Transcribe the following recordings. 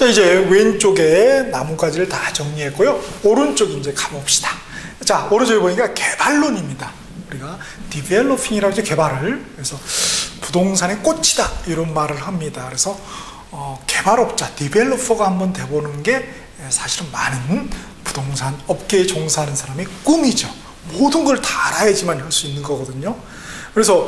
자, 이제 왼쪽에 나뭇가지를 다 정리했고요. 오른쪽 이제 가봅시다. 자, 오른쪽에 보니까 개발론입니다. 우리가 developing이라고 하죠, 개발을. 그래서 부동산의 꽃이다 이런 말을 합니다. 그래서 개발업자, 디벨로퍼가 한번 돼보는 게 사실은 많은 부동산 업계에 종사하는 사람의 꿈이죠. 모든 걸 다 알아야지만 할 수 있는 거거든요. 그래서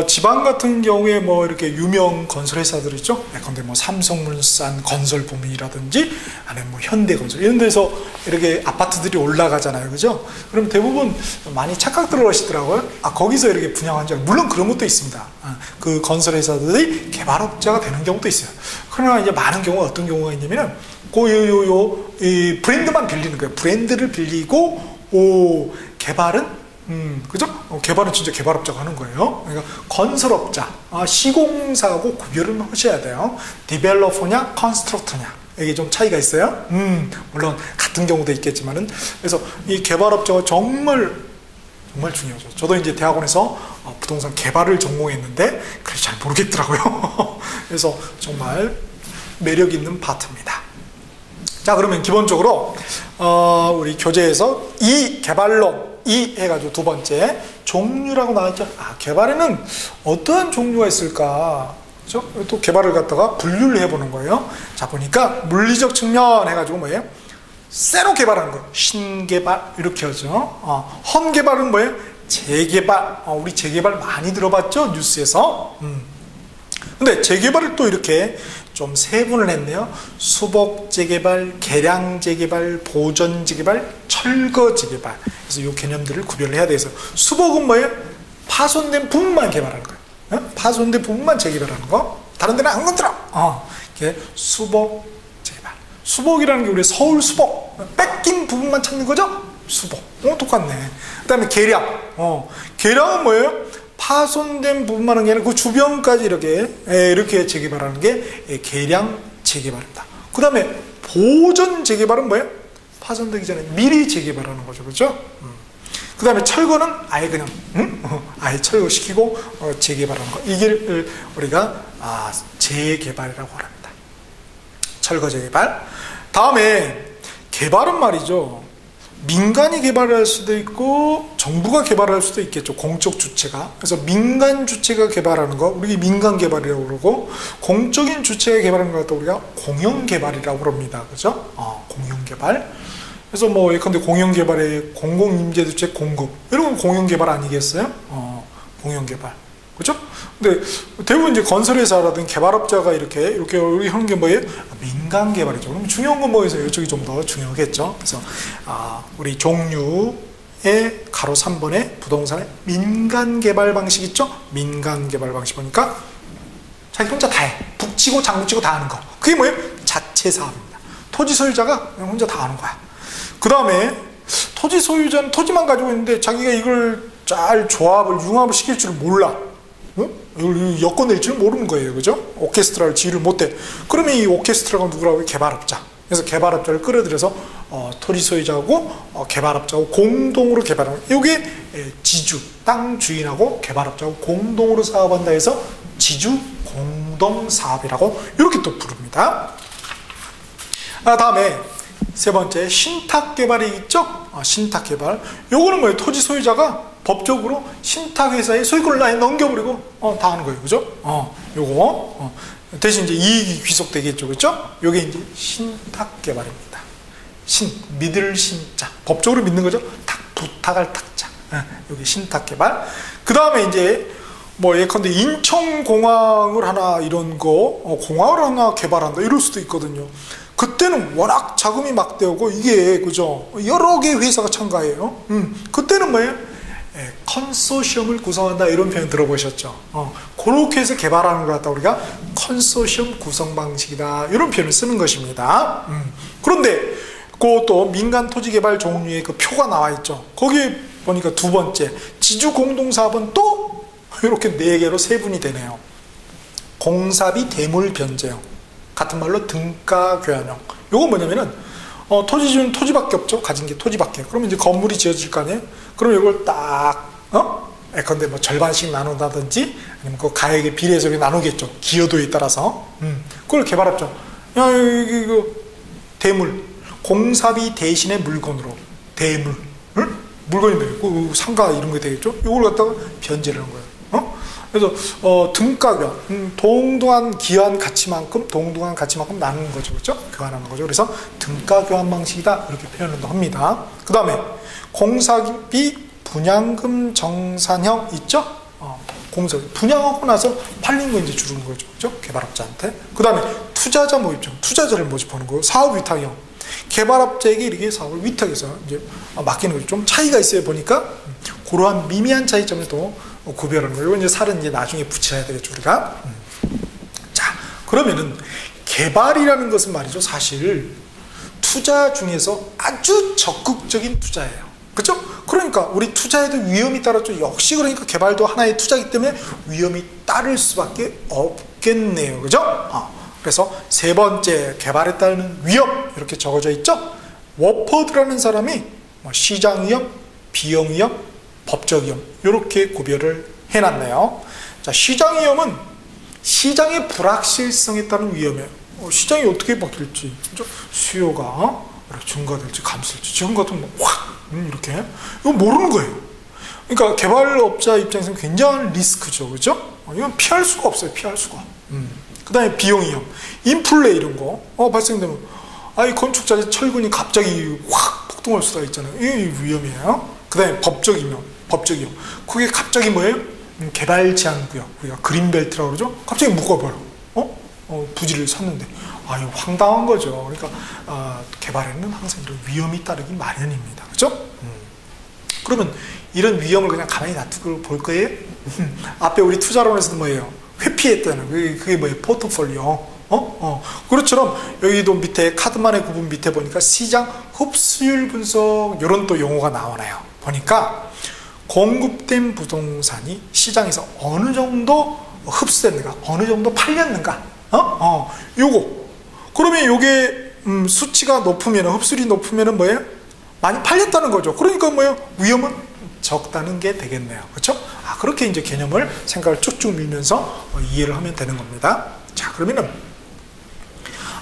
지방 같은 경우에 뭐 이렇게 유명 건설회사들 있죠. 예컨대 뭐 삼성물산 건설부문이라든지 아니면 뭐 현대건설 이런 데서 이렇게 아파트들이 올라가잖아요, 그죠? 그럼 대부분 많이 착각들을 하시더라고요. 아, 거기서 이렇게 분양한 줄. 물론 그런 것도 있습니다. 그 건설회사들이 개발업자가 되는 경우도 있어요. 그러나 이제 많은 경우가 어떤 경우가 있냐면은 이 브랜드만 빌리는 거예요. 브랜드를 빌리고 개발은 그죠? 개발은 진짜 개발업자가 하는 거예요. 그러니까 건설업자, 시공사하고 구별을 하셔야 돼요. 디벨로퍼냐, 컨스트럭터냐. 이게 좀 차이가 있어요. 물론 같은 경우도 있겠지만은. 그래서 이 개발업자가 정말 중요하죠. 저도 이제 대학원에서 부동산 개발을 전공했는데 그래서 잘 모르겠더라고요. 그래서 정말 매력 있는 파트입니다. 자, 그러면 기본적으로 우리 교재에서 이 개발론 이 해가지고 두 번째 종류라고 나와있죠. 개발에는 어떠한 종류가 있을까? 그렇죠? 또 개발을 갖다가 분류를 해보는 거예요. 자, 보니까 물리적 측면 해가지고 뭐예요? 새로 개발하는 거예요. 신개발 이렇게 하죠. 험개발은 뭐예요? 재개발. 우리 재개발 많이 들어봤죠? 뉴스에서. 근데 재개발을 또 이렇게 좀 세분을 했네요. 수복 재개발, 개량 재개발, 보전 재개발, 철거 재개발. 그래서 이 개념들을 구별을 해야 돼서 수복은 뭐예요? 파손된 부분만 개발하는 거예요. 파손된 부분만 재개발하는 거. 다른 데는 안 건드려. 이게 수복 재개발. 수복이라는 게 우리 서울 수복. 뺏긴 부분만 찾는 거죠? 수복. 똑같네. 그 다음에 개량. 개량은 뭐예요? 파손된 부분만 하는 게 아니라 그 주변까지 이렇게 재개발하는 게 개량 재개발입니다. 그 다음에 보전 재개발은 뭐예요? 파손되기 전에 미리 재개발하는 거죠. 그렇죠? 그 다음에 철거는 아예 그냥 아예 철거시키고 재개발하는 거. 이게 우리가 재개발이라고 합니다. 철거 재개발. 다음에 개발은 말이죠. 민간이 개발할 수도 있고 정부가 개발할 수도 있겠죠. 공적 주체가. 그래서 민간 주체가 개발하는 거 우리 민간 개발이라고 그러고, 공적인 주체가 개발하는 것도 우리가 공영 개발이라고 그럽니다. 그죠? 공영 개발. 그래서 뭐 예컨대 공영 개발에 공공임대주택 공급 이런 건 공영 개발 아니겠어요? 공영 개발. 그죠? 근데 대부분 이제 건설회사라든지 개발업자가 이렇게 하는 게 뭐예요? 민간 개발이죠. 그럼 중요한 건 뭐예요? 이쪽이 좀 더 중요하겠죠. 그래서 우리 종류의 가로 3번에 부동산의 민간 개발 방식 있죠? 민간 개발 방식 보니까 자기 혼자 다 해. 북치고 장구치고 다 하는 거. 그게 뭐예요? 자체 사업입니다. 토지 소유자가 그냥 혼자 다 하는 거야. 그 다음에 토지 소유자는 토지만 가지고 있는데 자기가 이걸 잘 융합을 시킬 줄 몰라. 이걸 엮어낼 줄 모르는 거예요. 그죠? 오케스트라를 지휘를 못해. 그러면 이 오케스트라가 누구라고? 개발업자. 그래서 개발업자를 끌어들여서 토지 소유자하고 개발업자하고 공동으로 개발하는, 이게 지주, 땅 주인하고 개발업자하고 공동으로 사업한다 해서 지주 공동사업이라고 이렇게 또 부릅니다. 다음에 세 번째 신탁개발이 있죠? 신탁개발. 요거는 뭐예요? 토지 소유자가 법적으로 신탁회사에 소유권을 아예 넘겨버리고 다 하는 거예요. 그죠? 요거 대신 이제 이익이 귀속되겠죠. 그죠? 요게 이제 신탁개발입니다. 믿을 신자. 법적으로 믿는 거죠? 부탁할 탁자. 요게 신탁개발. 그 다음에 이제 뭐 예컨대 인천공항을 하나 이런 거 공항을 하나 개발한다 이럴 수도 있거든요. 그때는 워낙 자금이 막대오고 이게 그죠? 여러 개의 회사가 참가해요. 그때는 뭐예요? 컨소시엄을 구성한다 이런 표현 들어보셨죠? 그렇게 해서 개발하는 걸 갖다 우리가 컨소시엄 구성 방식이다 이런 표현을 쓰는 것입니다. 그런데 그것도 민간 토지 개발 종류의 그 표가 나와 있죠. 거기에 보니까 두 번째 지주 공동사업은 또 이렇게 4개로 세분이 되네요. 공사비 대물 변제형, 같은 말로 등가 교환형. 요건 뭐냐면은 토지주는 토지밖에 없죠. 가진 게 토지밖에. 그러면 이제 건물이 지어질 거 아니에요. 그럼 이걸 딱 예컨대 뭐 절반씩 나눈다든지 아니면 그 가액에 비례해서 나누겠죠. 기여도에 따라서. 그걸 개발업자 야, 이거 대물, 공사비 대신의 물건으로 대물, 응? 물건이 되고 상가 이런 게 되겠죠. 이걸 갖다가 변제를 한 거예요. 그래서 등가교, 동등한 기한 가치만큼 나누는 거죠, 그렇죠? 교환하는 거죠. 그래서 등가 교환 방식이다 이렇게 표현을 합니다. 그 다음에 공사비 분양금 정산형 있죠? 공사 분양하고 나서 팔린 거 이제 주는 거죠, 그렇죠? 개발업자한테. 그 다음에 투자자 모집형, 투자자를 모집하는 거예요. 사업 위탁형, 개발업자에게 이렇게 사업을 위탁해서 이제 맡기는 거죠. 좀 차이가 있어요 보니까. 그러한 미미한 차이점을 또 구별하는 거예요. 이제 살은 이제 나중에 붙여야 되겠죠, 우리가. 자, 그러면은 개발이라는 것은 말이죠, 사실 투자 중에서 아주 적극적인 투자예요. 그렇죠? 그러니까 우리 투자에도 위험이 따랐죠. 역시 그러니까 개발도 하나의 투자이기 때문에 위험이 따를 수밖에 없겠네요. 그죠? 그래서 세 번째, 개발에 따르는 위험 이렇게 적어져 있죠. 워퍼드라는 사람이 시장 위험, 비용 위험, 법적 위험 이렇게 구별을 해놨네요. 자, 시장 위험은 시장의 불확실성에 따른 위험이에요. 시장이 어떻게 바뀔지, 그죠? 수요가 증가될지 감소될지, 지금 같은 확 이렇게 이거 모르는 거예요. 그러니까 개발업자 입장에서는 굉장한 리스크죠, 그죠? 이건 피할 수가 없어요, 피할 수가. 그 다음에 비용 위험, 인플레 이런 거 발생되면 이 건축자재 철근이 갑자기 확 폭등할 수가 있잖아요. 이게 위험이에요. 그 다음에 법적 위험. 그게 갑자기 뭐예요? 개발 제한 구역, 우리가 그린벨트라고 그러죠? 갑자기 묶어버려. 부지를 샀는데 이거 황당한 거죠. 그러니까 개발에는 항상 이런 위험이 따르기 마련입니다. 그렇죠? 그러면 이런 위험을 그냥 가만히 놔두고 볼 거예요? 앞에 우리 투자론에서도 뭐예요? 회피했다는 그게 뭐예요? 포트폴리오. 그렇처럼 여기도 밑에 카드만의 구분 밑에 보니까 시장 흡수율 분석 이런 또 용어가 나오나요? 보니까 공급된 부동산이 시장에서 어느 정도 흡수됐는가, 어느 정도 팔렸는가, 요거. 그러면 요게 수치가 높으면, 흡수율이 높으면은 뭐예요? 많이 팔렸다는 거죠. 그러니까 뭐예요? 위험은 적다는 게 되겠네요. 그렇죠? 그렇게 이제 개념을 생각을 쭉쭉 밀면서 이해를 하면 되는 겁니다. 자, 그러면은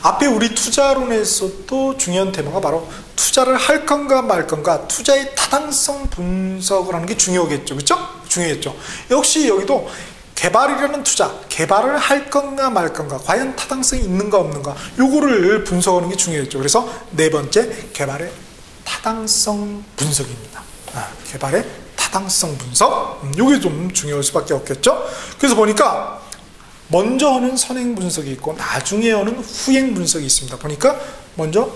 앞에 우리 투자론에서도 중요한 테마가 바로 투자를 할 건가 말 건가, 투자의 타당성 분석을 하는 게 중요하겠죠. 그렇죠? 중요했죠. 역시 여기도 개발이라는 투자, 개발을 할 건가 말 건가, 과연 타당성이 있는가 없는가, 요거를 분석하는 게 중요했죠. 그래서 네 번째, 개발의 타당성 분석입니다. 개발의 타당성 분석, 요게 좀 중요할 수밖에 없겠죠. 그래서 보니까 먼저 하는 선행 분석이 있고 나중에 하는 후행 분석이 있습니다. 보니까 먼저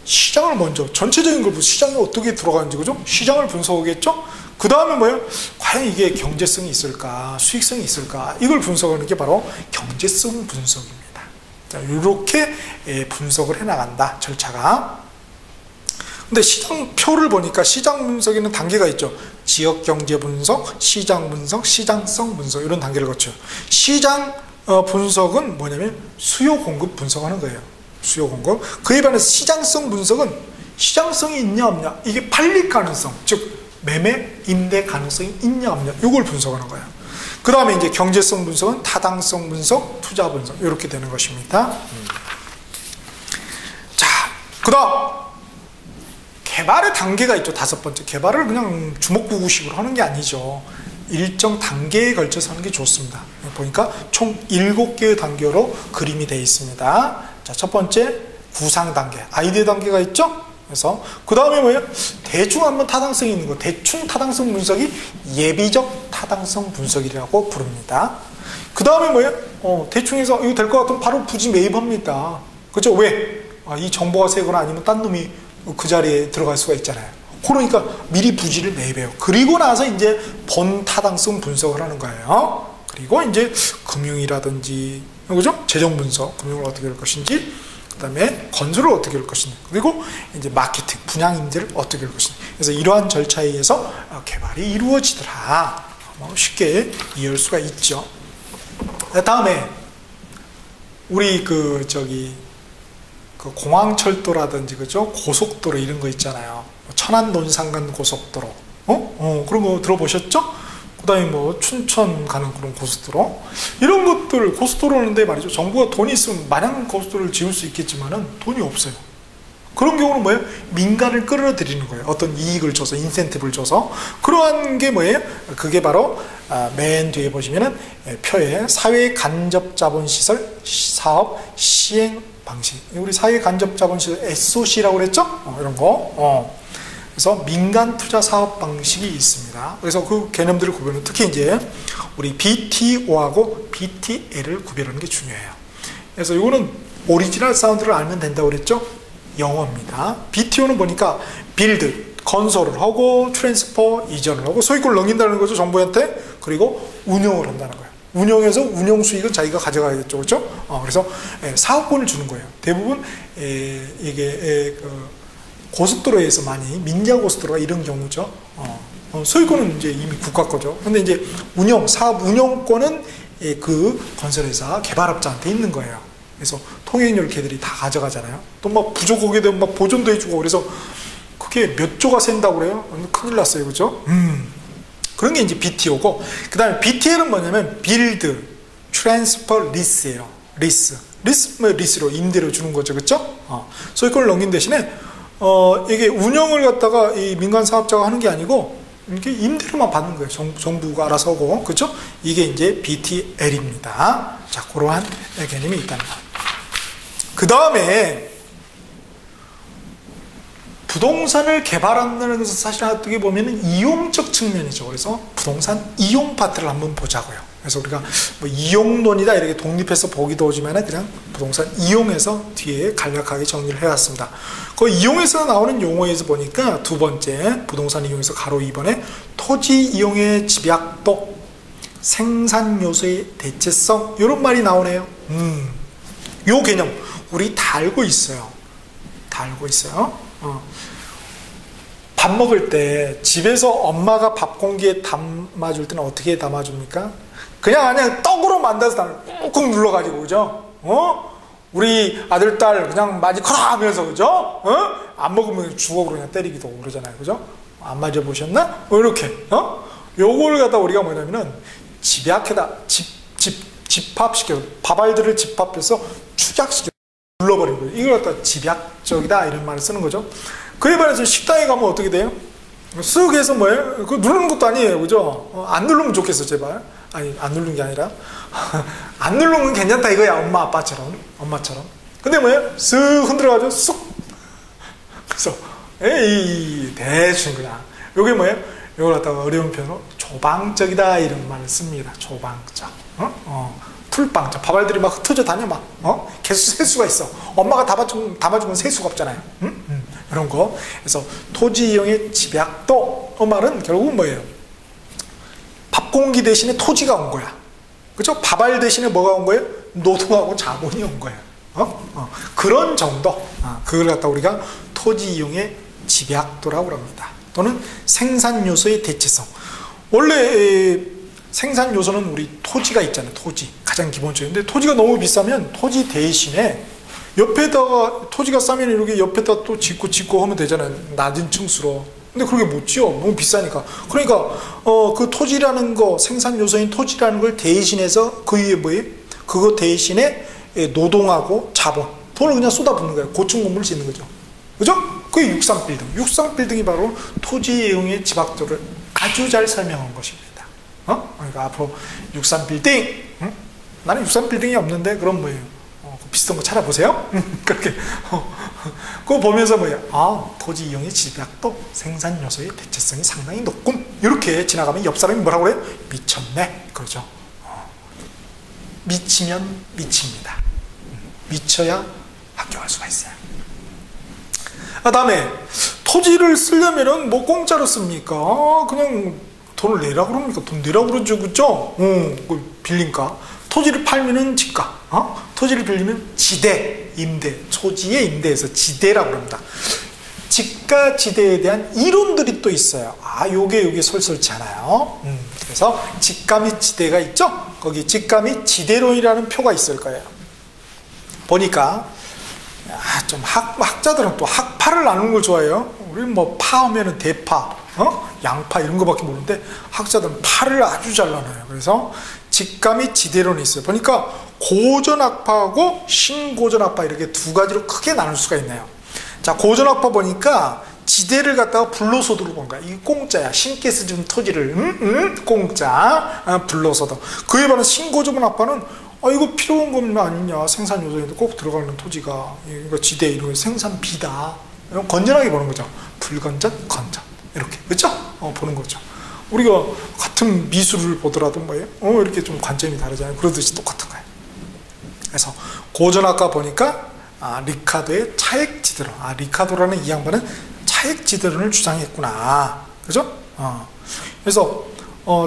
시장을 전체적인 걸 시장이 어떻게 들어가는지, 그죠? 시장을 분석하겠죠? 그 다음에 뭐예요? 과연 이게 경제성이 있을까, 수익성이 있을까, 이걸 분석하는 게 바로 경제성 분석입니다. 자, 이렇게 분석을 해나간다, 절차가. 근데 시장표를 보니까 시장 분석에는 단계가 있죠. 지역 경제 분석, 시장 분석, 시장성 분석, 이런 단계를 거쳐요. 시장 분석은 뭐냐면 수요 공급 분석하는 거예요. 수요 공급. 그에 반해서 시장성 분석은 시장성이 있냐 없냐, 이게 팔릴 가능성, 즉 매매 임대 가능성이 있냐 없냐, 이걸 분석하는 거예요. 그 다음에 이제 경제성 분석은 타당성 분석, 투자 분석, 이렇게 되는 것입니다. 자, 그 다음 개발의 단계가 있죠. 다섯 번째, 개발을 그냥 주먹구구식으로 하는 게 아니죠. 일정 단계에 걸쳐서 하는 게 좋습니다. 보니까 총 7개의 단계로 그림이 되어 있습니다. 자, 첫 번째 구상 단계, 아이디어 단계가 있죠. 그래서 그 다음에 뭐예요? 대충 한번 타당성이 있는 거, 대충 타당성 분석이 예비적 타당성 분석이라고 부릅니다. 그 다음에 뭐예요? 대충 해서 이거 될 것 같으면 바로 부지 매입합니다. 그렇죠? 왜? 이 정보가 새거나 아니면 딴 놈이 그 자리에 들어갈 수가 있잖아요. 그러니까 미리 부지를 매입해요. 그리고 나서 이제 본 타당성 분석을 하는 거예요. 그리고 이제 금융이라든지, 그죠? 재정 분석, 금융을 어떻게 할 것인지, 그 다음에 건설을 어떻게 할 것인지, 그리고 이제 마케팅, 분양 임대를 어떻게 할 것인지. 그래서 이러한 절차에 의해서 개발이 이루어지더라. 쉽게 이해할 수가 있죠. 다음에 우리 공항철도라든지, 그죠? 고속도로 이런 거 있잖아요. 천안 논산간 고속도로. 그런 거 들어보셨죠? 그다음에 뭐 춘천 가는 그런 고속도로 이런 것들 고속도로는데 말이죠. 정부가 돈이 있으면 마냥 고속도로를 지을 수 있겠지만은 돈이 없어요. 그런 경우는 뭐예요? 민간을 끌어들이는 거예요. 어떤 이익을 줘서 인센티브를 줘서 그러한 게 뭐예요? 그게 바로 맨 뒤에 보시면은 표에 사회 간접 자본시설 사업 시행 방식. 우리 사회 간접 자본시설 SOC라고 그랬죠? 이런 거. 그래서 민간 투자 사업 방식이 있습니다. 그래서 그 개념들을 구별하는 특히 이제 우리 BTO하고 BTL을 구별하는 게 중요해요. 그래서 이거는 오리지널 사운드를 알면 된다고 그랬죠? 영어입니다. BTO는 보니까 빌드, 건설을 하고 트랜스퍼, 이전을 하고 소유권을 넘긴다는 거죠. 정부한테. 그리고 운영을 한다는 거예요. 운영해서 운영 수익은 자기가 가져가야겠죠. 그렇죠? 그래서 사업권을 주는 거예요. 대부분 이게 고속도로에서 많이 민자 고속도로가 이런 경우죠. 소유권은 이제 이미 국가 거죠. 근데 이제 사업 운영권은 그 건설회사 개발업자한테 있는 거예요. 그래서 통행료를 걔들이 다 가져가잖아요. 또 막 부족하게 되면 막 보존도 해주고 그래서 그게 몇 조가 샌다고 그래요? 큰일 났어요. 그죠? 그런 게 이제 BTO고 그 다음에 BTL은 뭐냐면 빌드, 트랜스퍼, 리스예요. 리스 뭐 리스로 임대로 주는 거죠. 그쵸? 소유권을 넘긴 대신에 이게 운영을 갖다가 이 민간 사업자가 하는 게 아니고 이렇게 임대료만 받는 거예요. 정부가 알아서 하고. 그죠? 이게 이제 BTL입니다. 자, 그러한 개념이 있다는 거. 그 다음에 부동산을 개발한다는 것은 사실 어떻게 보면 이용적 측면이죠. 그래서 부동산 이용 파트를 한번 보자고요. 그래서 우리가 뭐 이용론이다 이렇게 독립해서 보기도 하지만 그냥 부동산 이용해서 뒤에 간략하게 정리를 해왔습니다. 그 이용에서 나오는 용어에서 보니까 두 번째 부동산 이용에서 가로 2번에 토지 이용의 집약도, 생산 요소의 대체성 이런 말이 나오네요. 요 개념 우리 다 알고 있어요. 다 알고 있어요. 밥 먹을 때 집에서 엄마가 밥 공기에 담아줄 때는 어떻게 담아줍니까? 그냥 떡으로 만들어서 꾹꾹 눌러가지고 그죠? 우리 아들 딸 그냥 맞이 커라 하면서 그죠? 안 먹으면 주걱으로 그냥 때리기도 하고 그러잖아요. 그죠? 안 맞아보셨나? 이렇게 요걸 갖다 우리가 뭐냐면은 집약해다 집합시켜 밥알들을 집합해서 축약시켜 눌러버린 거예요. 이걸 갖다 집약적이다 이런 말을 쓰는 거죠. 그에 반해서 식당에 가면 어떻게 돼요? 쓱 해서 뭐예요? 그거 누르는 것도 아니에요. 그죠? 안 누르면 좋겠어 제발. 아니 안 누르는 게 아니라 안 누르면 괜찮다 이거야. 엄마처럼. 근데 뭐예요? 쓱 흔들어가지고 쑥 그래서 에이 대충 그냥 요게 뭐예요? 요걸 갖다가 어려운 표현으로 조방적이다 이런 말을 씁니다. 조방적. 풀빵적. 밥알들이 막 흩어져 다녀 막 계속 셀 수가 있어. 엄마가 담아주면 셀 수가 없잖아요. 이런 거. 그래서 토지 이용의 집약도 말은 결국은 뭐예요? 밥 공기 대신에 토지가 온 거야. 그죠? 밥알 대신에 뭐가 온 거예요? 노동하고 자본이 온 거예요. 그런 정도. 그걸 갖다 우리가 토지 이용의 집약도라고 합니다. 또는 생산 요소의 대체성. 원래 생산 요소는 우리 토지가 있잖아요. 토지. 가장 기본적인. 근데 토지가 너무 비싸면 토지 대신에 옆에다가 토지가 싸면 이렇게 옆에다 또 짓고 하면 되잖아요. 낮은 층수로. 근데 그렇게 못 지어. 너무 비싸니까. 그러니까 그 토지라는 거 생산 요소인 토지라는 걸 대신해서 그 위에 뭐예요? 그거 대신에 노동하고 자본. 돈을 그냥 쏟아붓는 거예요. 고층 건물을 짓는 거죠. 그죠? 그게 육상빌딩. 육상빌딩이 바로 토지 이용의 집약도를 아주 잘 설명한 것입니다. 그러니까 앞으로 육상빌딩. 나는 육상빌딩이 없는데 그럼 뭐예요? 비슷한 거 찾아보세요. 그렇게 그거 보면서 뭐예요? 토지 이용의 집약도 생산 요소의 대체성이 상당히 높군. 이렇게 지나가면 옆 사람이 뭐라고 그래요? 미쳤네. 그러죠. 미치면 미칩니다. 미쳐야 합격할 수가 있어요. 다음에 토지를 쓰려면은 뭐 공짜로 씁니까? 그냥 돈을 내라 그럽니까? 돈 내라 그러죠, 그죠? 빌린가? 토지를 팔면은 지가, 토지를 빌리면 지대, 임대, 초지의 임대에서 지대라고 합니다. 지가 지대에 대한 이론들이 또 있어요. 요게 설설치 않아요. 그래서 지가 및 지대가 있죠? 거기 지가 및 지대론이라는 표가 있을 거예요. 보니까 좀 학자들은 또 학파를 나누는 걸 좋아해요. 우리는 뭐 파하면은 대파, 양파 이런 거밖에 모르는데 학자들은 파를 아주 잘 나눠요. 그래서 직감이 지대론이 있어요. 보니까 고전학파하고 신고전학파 이렇게 두 가지로 크게 나눌 수가 있네요. 자, 고전학파 보니까 지대를 갖다가 불로소득으로 본 거야. 이게 공짜야. 신께서 준 토지를 공짜 불로소득. 그에 반해 신고전학파는 이거 필요한 것만 아니냐. 생산 요소에도 꼭 들어가는 토지가 이거 지대 이런 생산비다. 건전하게 보는 거죠. 불건전, 건전 이렇게 그렇죠? 보는 거죠. 우리가 같은 미술을 보더라도 뭐예요? 이렇게 좀 관점이 다르잖아요. 그러듯이 똑같은 거예요. 그래서 고전학과 보니까 리카도의 차액지대론. 리카도라는 이 양반은 차액지대론을 주장했구나. 그죠? 그래서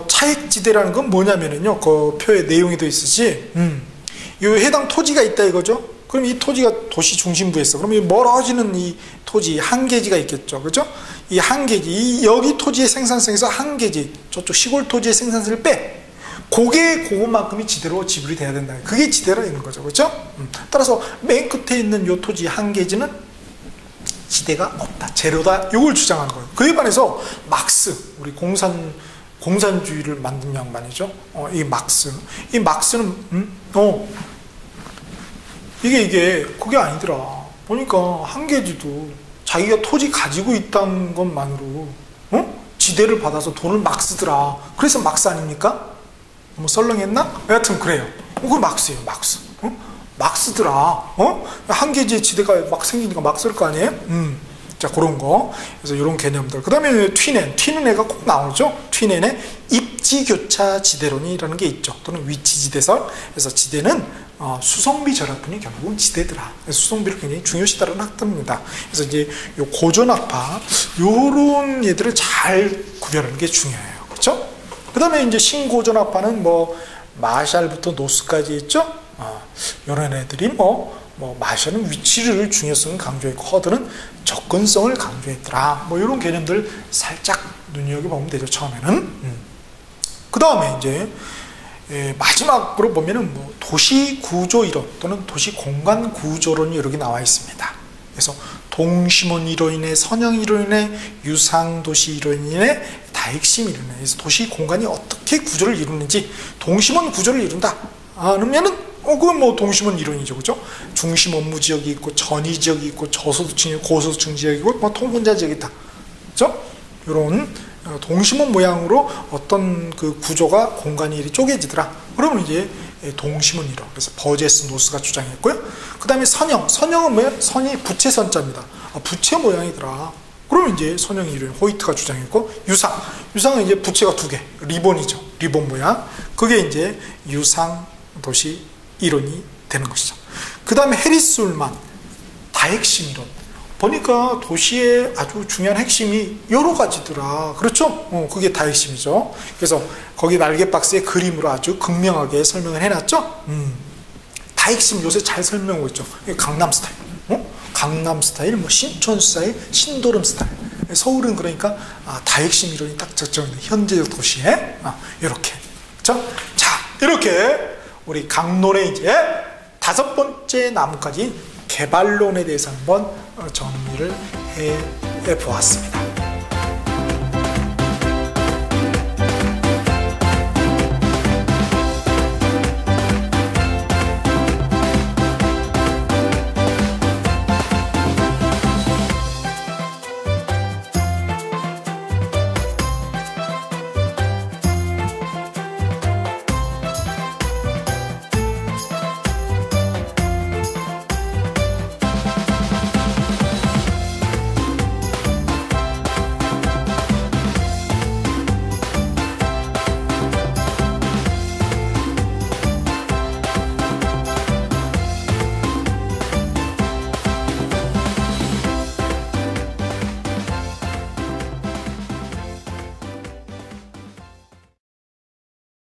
차액지대라는 건 뭐냐면은요, 그 표에 내용이 더 있으시, 이 해당 토지가 있다 이거죠? 그럼 이 토지가 도시 중심부에 있어. 그럼 이 멀어지는 이 토지, 한계지가 있겠죠. 그죠? 이 한계지, 여기 토지의 생산성에서 한계지, 저쪽 시골 토지의 생산성을 빼. 그것만큼이 지대로 지불이 돼야 된다. 그게 지대라 있는 거죠. 그렇죠? 따라서 맨 끝에 있는 요 토지 한계지는 지대가 없다. 제로다. 이걸 주장하는 거예요. 그에 반해서 막스, 우리 공산주의를 만든 양반이죠. 이 막스는 이게 그게 아니더라. 보니까 한계지도 자기가 토지 가지고 있다는 것만으로 지대를 받아서 돈을 막 쓰더라. 그래서 막스 아닙니까? 뭐 썰렁했나? 여하튼 그래요. 그거 막스예요. 막스. 막 쓰더라. 한계지의 지대가 막 생기니까 막 쓸 거 아니에요? 자, 그런 거. 그래서 이런 개념들. 그 다음에 튀는 애가 꼭 나오죠. 튀넨의 입지교차 지대론이라는 게 있죠. 또는 위치지대설. 그래서 지대는 수성비 절하뿐이 결국은 지대더라. 수성비를 굉장히 중요시다라는 학답입니다. 그래서 이제 요 고전학파, 요런 얘들을 잘 구별하는 게 중요해요. 그렇죠? 그 다음에 이제 신고전학파는 뭐, 마샬부터 노스까지 있죠? 이런 애들이 마샬은 위치를 중요성을 강조했고, 허드는 접근성을 강조했더라. 뭐 이런 개념들 살짝 눈여겨보면 되죠. 처음에는. 그 다음에 이제 마지막으로 보면은 뭐 도시 구조 이론 또는 도시 공간 구조론이 여러 개 나와 있습니다. 그래서 동심원 이론이네, 선형 이론이네, 유상 도시 이론이네, 다핵심 이론이네. 그래서 도시 공간이 어떻게 구조를 이루는지, 동심원 구조를 이룬다. 그러면은 그건 뭐 동심원 이론이죠. 그죠? 중심 업무 지역이 있고, 전위 지역이 있고, 저소득층이 고소득층 지역이 있고, 뭐 통분자 지역이 있다. 그죠? 이런 동심원 모양으로 어떤 그 구조가 공간이 이렇게 쪼개지더라. 그러면 이제 동심원 이론. 그래서 버제스 노스가 주장했고요. 그 다음에 선형은 뭐야? 선이 부채 선자입니다. 부채 모양이더라. 그러면 이제 선형 이론 호이트가 주장했고, 유상은 이제 부채가 두 개, 리본이죠. 리본 모양. 그게 이제 유상 도시 이론이 되는 것이죠. 그 다음에 해리스 울만 다핵심 이론. 보니까 도시의 아주 중요한 핵심이 여러 가지더라. 그렇죠? 그게 다핵심이죠. 그래서 거기 날개박스에 그림으로 아주 극명하게 설명을 해놨죠. 다핵심 요새 잘 설명하고 있죠. 강남 스타일, 강남 스타일, 뭐 신촌 스타일, 신도림 스타일. 서울은 그러니까 다핵심 이론이 딱 적정인데 현재적 도시에 이렇게. 그렇죠? 자, 이렇게 우리 강론의 이제 5번째 나무까지 개발론에 대해서 한번 정리를 해 보았습니다.